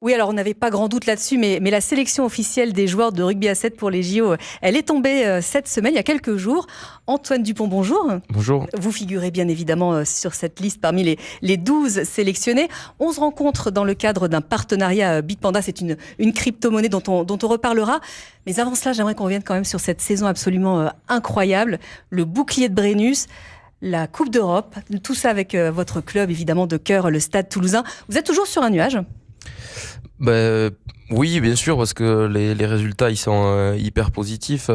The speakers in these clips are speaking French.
Oui, alors on n'avait pas grand doute là-dessus, mais la sélection officielle des joueurs de rugby à 7 pour les JO, elle est tombée cette semaine, il y a quelques jours. Antoine Dupont, bonjour. Bonjour. Vous figurez bien évidemment sur cette liste parmi les 12 sélectionnés. 11 rencontres dans le cadre d'un partenariat Bitpanda, c'est une crypto-monnaie dont on reparlera. Mais avant cela, j'aimerais qu'on revienne quand même sur cette saison absolument incroyable. Le bouclier de Brennus, la Coupe d'Europe, tout ça avec votre club évidemment de cœur, le Stade Toulousain. Vous êtes toujours sur un nuage ? Oui, bien sûr, parce que les résultats ils sont hyper positifs.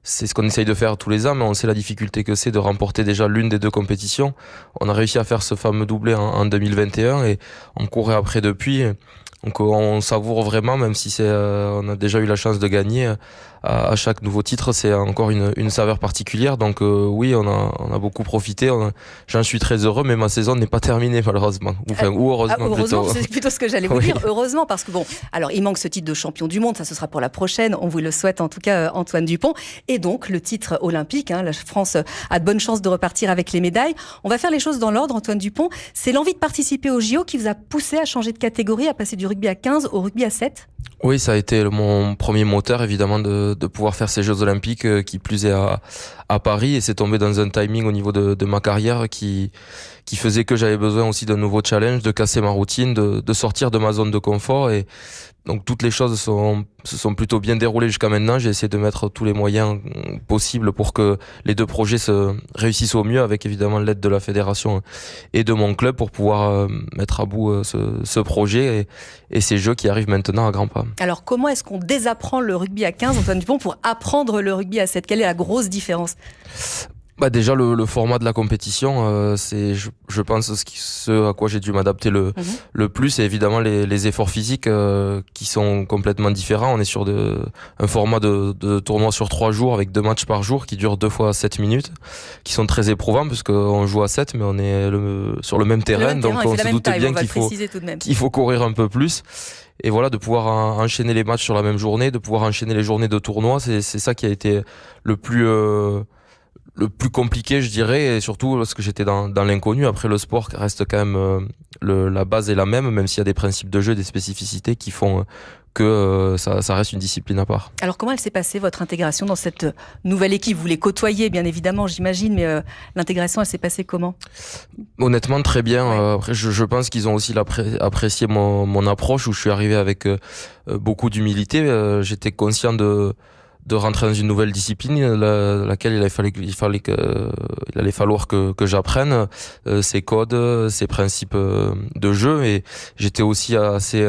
C'est ce qu'on essaye de faire tous les ans, mais on sait la difficulté que c'est de remporter déjà l'une des deux compétitions. On a réussi à faire ce fameux doublé en 2021 et on courait après depuis. Donc on savoure vraiment, même si on a déjà eu la chance de gagner à chaque nouveau titre, c'est encore une saveur particulière. Donc oui, on a beaucoup profité. J'en suis très heureux, mais ma saison n'est pas terminée malheureusement. Ou heureusement, heureusement, plutôt. c'est plutôt ce que j'allais vous dire. Heureusement, parce que bon, alors il manque ce titre de champion du monde, ça ce sera pour la prochaine. On vous le souhaite en tout cas, Antoine Dupont. Et donc le titre olympique. La France a de bonnes chances de repartir avec les médailles. On va faire les choses dans l'ordre, Antoine Dupont. C'est l'envie de participer aux JO qui vous a poussé à changer de catégorie, à passer du rugby à 15 au rugby à 7 ? Oui, ça a été mon premier moteur, évidemment, de pouvoir faire ces Jeux Olympiques, qui plus est à Paris. Et c'est tombé dans un timing au niveau de ma carrière qui faisait que j'avais besoin aussi d'un nouveau challenge, de casser ma routine, de sortir de ma zone de confort. Et donc toutes les choses se sont plutôt bien déroulées jusqu'à maintenant. J'ai essayé de mettre tous les moyens possibles pour que les deux projets se réussissent au mieux, avec évidemment l'aide de la fédération et de mon club, pour pouvoir mettre à bout ce projet et ces Jeux qui arrivent maintenant à grands pas. Alors comment est-ce qu'on désapprend le rugby à 15, Antoine Dupont, pour apprendre le rugby à 7 ? Quelle est la grosse différence ? Déjà le format de la compétition, c'est je pense ce à quoi j'ai dû m'adapter le plus, c'est évidemment les efforts physiques qui sont complètement différents. On est sur un format de tournoi sur 3 jours avec 2 matchs par jour qui durent 2 fois 7 minutes, qui sont très éprouvants parce qu'on joue à 7 mais on est sur le même terrain, donc on se doute bien qu'il faut courir un peu plus. Et voilà, de pouvoir enchaîner les matchs sur la même journée, de pouvoir enchaîner les journées de tournoi, c'est ça qui a été le plus compliqué, je dirais, et surtout parce que j'étais dans l'inconnu. Après, le sport reste quand même la base est la même s'il y a des principes de jeu, des spécificités qui font que ça reste une discipline à part. Alors comment elle s'est passée, votre intégration dans cette nouvelle équipe ? Vous les côtoyez bien évidemment, j'imagine, mais l'intégration, elle s'est passée comment ? Honnêtement, très bien. Ouais. Après, je pense qu'ils ont aussi apprécié mon approche, où je suis arrivé avec beaucoup d'humilité. J'étais conscient de rentrer dans une nouvelle discipline, laquelle il allait falloir que j'apprenne ses codes, ses principes de jeu, et j'étais aussi assez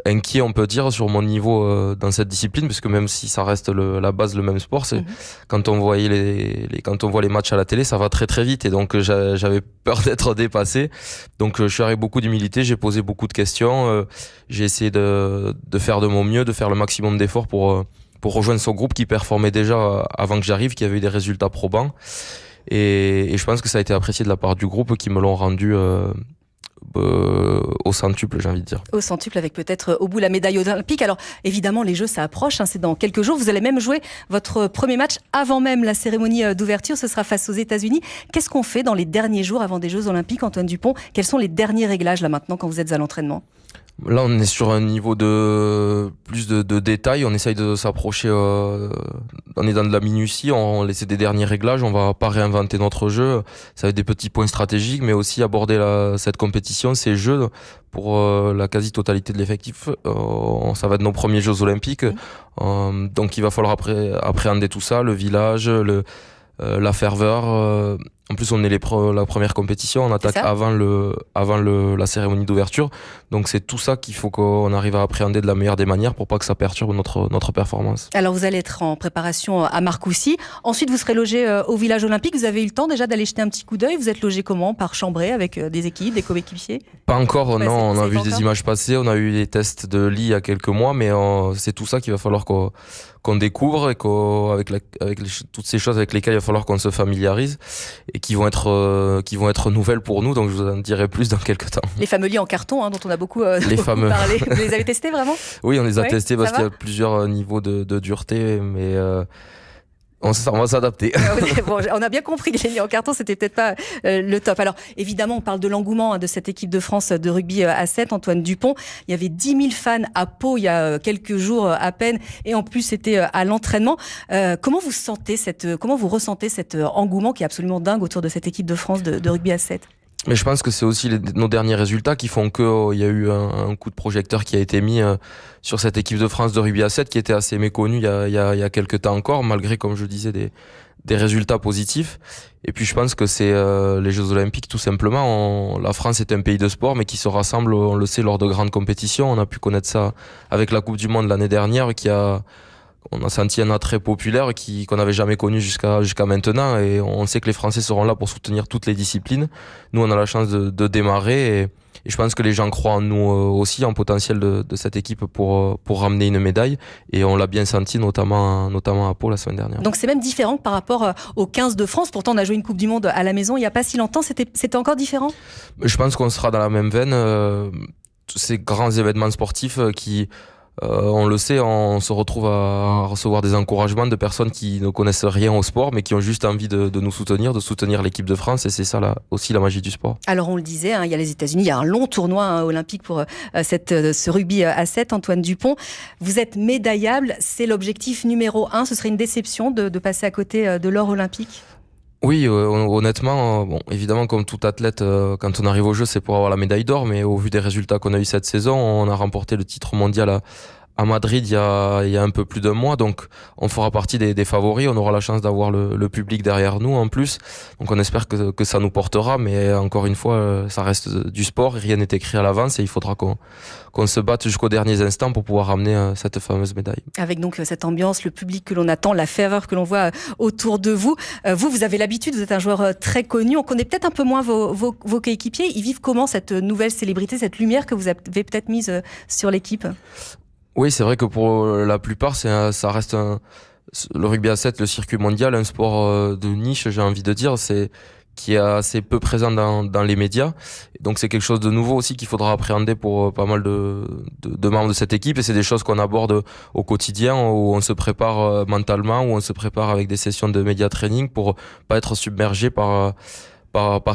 inquiet, on peut dire, sur mon niveau dans cette discipline, parce que même si ça reste la base, le même sport, c'est quand on voit les matchs à la télé, ça va très très vite, et donc j'avais peur d'être dépassé. Donc je suis arrivé avec beaucoup d'humilité, j'ai posé beaucoup de questions, j'ai essayé de faire de mon mieux, de faire le maximum d'efforts pour rejoindre ce groupe qui performait déjà avant que j'arrive, qui avait eu des résultats probants. Et je pense que ça a été apprécié de la part du groupe, qui me l'ont rendu au centuple, j'ai envie de dire. Au centuple, avec peut-être au bout la médaille olympique. Alors évidemment, les Jeux, ça approche, c'est dans quelques jours. Vous allez même jouer votre premier match avant même la cérémonie d'ouverture. Ce sera face aux États-Unis. Qu'est-ce qu'on fait dans les derniers jours avant des Jeux olympiques, Antoine Dupont ? Quels sont les derniers réglages là maintenant quand vous êtes à l'entraînement ? Là, on est sur un niveau de plus de détails. On essaye de s'approcher. On est dans de la minutie. On laisse des derniers réglages. On va pas réinventer notre jeu. Ça va être des petits points stratégiques, mais aussi aborder cette compétition, ces jeux, pour la quasi-totalité de l'effectif. Ça va être nos premiers Jeux Olympiques. Donc, il va falloir appréhender tout ça, le village, la ferveur. En plus, on est la première compétition, on attaque avant la cérémonie d'ouverture. Donc c'est tout ça qu'il faut qu'on arrive à appréhender de la meilleure des manières pour pas que ça perturbe notre performance. Alors vous allez être en préparation à Marcoussis. Ensuite, vous serez logé au village olympique. Vous avez eu le temps déjà d'aller jeter un petit coup d'œil. Vous êtes logé comment ? Par chambrée, avec des équipes, des coéquipiers ? Pas encore, non. On a vu des images passer, on a eu des tests de lit il y a quelques mois, mais c'est tout ça qu'il va falloir qu'on découvre, et avec toutes ces choses avec lesquelles il va falloir qu'on se familiarise, et qui vont être nouvelles pour nous. Donc je vous en dirai plus dans quelques temps. Les fameux lits en carton, dont on a beaucoup parlé. Vous les avez testés vraiment ? Oui, on les a testés parce qu'il y a plusieurs niveaux de dureté, mais On va s'adapter. Bon, on a bien compris que gagner en carton, c'était peut-être pas le top. Alors, évidemment, on parle de l'engouement de cette équipe de France de rugby à 7, Antoine Dupont. Il y avait 10 000 fans à Pau il y a quelques jours à peine, et en plus, c'était à l'entraînement. Comment vous ressentez cet engouement qui est absolument dingue autour de cette équipe de France de rugby à 7? Mais je pense que c'est aussi nos derniers résultats qui font qu'il y a eu un coup de projecteur qui a été mis sur cette équipe de France de rugby à 7 qui était assez méconnue il y a quelques temps encore, malgré, comme je disais, des résultats positifs. Et puis je pense que c'est les Jeux Olympiques tout simplement. La France est un pays de sport, mais qui se rassemble, on le sait, lors de grandes compétitions. On a pu connaître ça avec la Coupe du Monde l'année dernière, on a senti un attrait populaire qu'on n'avait jamais connu jusqu'à maintenant, et on sait que les Français seront là pour soutenir toutes les disciplines. Nous, on a la chance de démarrer, et je pense que les gens croient en nous aussi, en potentiel de cette équipe pour ramener une médaille, et on l'a bien senti notamment à Pau la semaine dernière. Donc c'est même différent par rapport aux 15 de France. Pourtant, on a joué une Coupe du Monde à la maison il n'y a pas si longtemps. C'était encore différent? Je pense qu'on sera dans la même veine. Ces grands événements sportifs on le sait, on se retrouve à recevoir des encouragements de personnes qui ne connaissent rien au sport, mais qui ont juste envie de nous soutenir, de soutenir l'équipe de France, et c'est ça aussi la magie du sport. Alors on le disait, il y a les États-Unis, il y a un long tournoi olympique pour ce rugby à 7, Antoine Dupont. Vous êtes médaillable, c'est l'objectif numéro 1. Ce serait une déception de passer à côté de l'or olympique? Oui, honnêtement, évidemment, comme tout athlète, quand on arrive au jeu, c'est pour avoir la médaille d'or, mais au vu des résultats qu'on a eu cette saison, on a remporté le titre mondial à Madrid il y a un peu plus d'un mois, donc on fera partie des favoris. On aura la chance d'avoir le public derrière nous en plus, donc on espère que ça nous portera, mais encore une fois, ça reste du sport, rien n'est écrit à l'avance, et il faudra qu'on se batte jusqu'aux derniers instants pour pouvoir ramener cette fameuse médaille. Avec donc cette ambiance, le public que l'on attend, la ferveur que l'on voit autour de vous. Vous avez l'habitude, vous êtes un joueur très connu, on connaît peut-être un peu moins vos coéquipiers. Ils vivent comment cette nouvelle célébrité, cette lumière que vous avez peut-être mise sur l'équipe? Oui, c'est vrai que pour la plupart, ça reste le rugby à 7, le circuit mondial, un sport de niche, j'ai envie de dire, qui est assez peu présent dans les médias. Et donc c'est quelque chose de nouveau aussi qu'il faudra appréhender pour pas mal de membres de cette équipe, et c'est des choses qu'on aborde au quotidien, où on se prépare mentalement, où on se prépare avec des sessions de média training pour pas être submergé par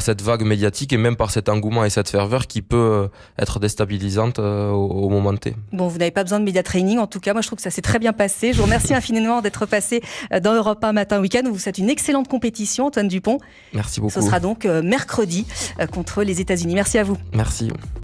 cette vague médiatique, et même par cet engouement et cette ferveur qui peut être déstabilisante au moment T. Bon, vous n'avez pas besoin de média training, en tout cas, moi je trouve que ça s'est très bien passé. Je vous remercie infiniment d'être passé dans Europe 1 Matin Week-end. Vous souhaite une excellente compétition, Antoine Dupont. Merci beaucoup. Ce sera donc mercredi contre les États-Unis. Merci à vous. Merci.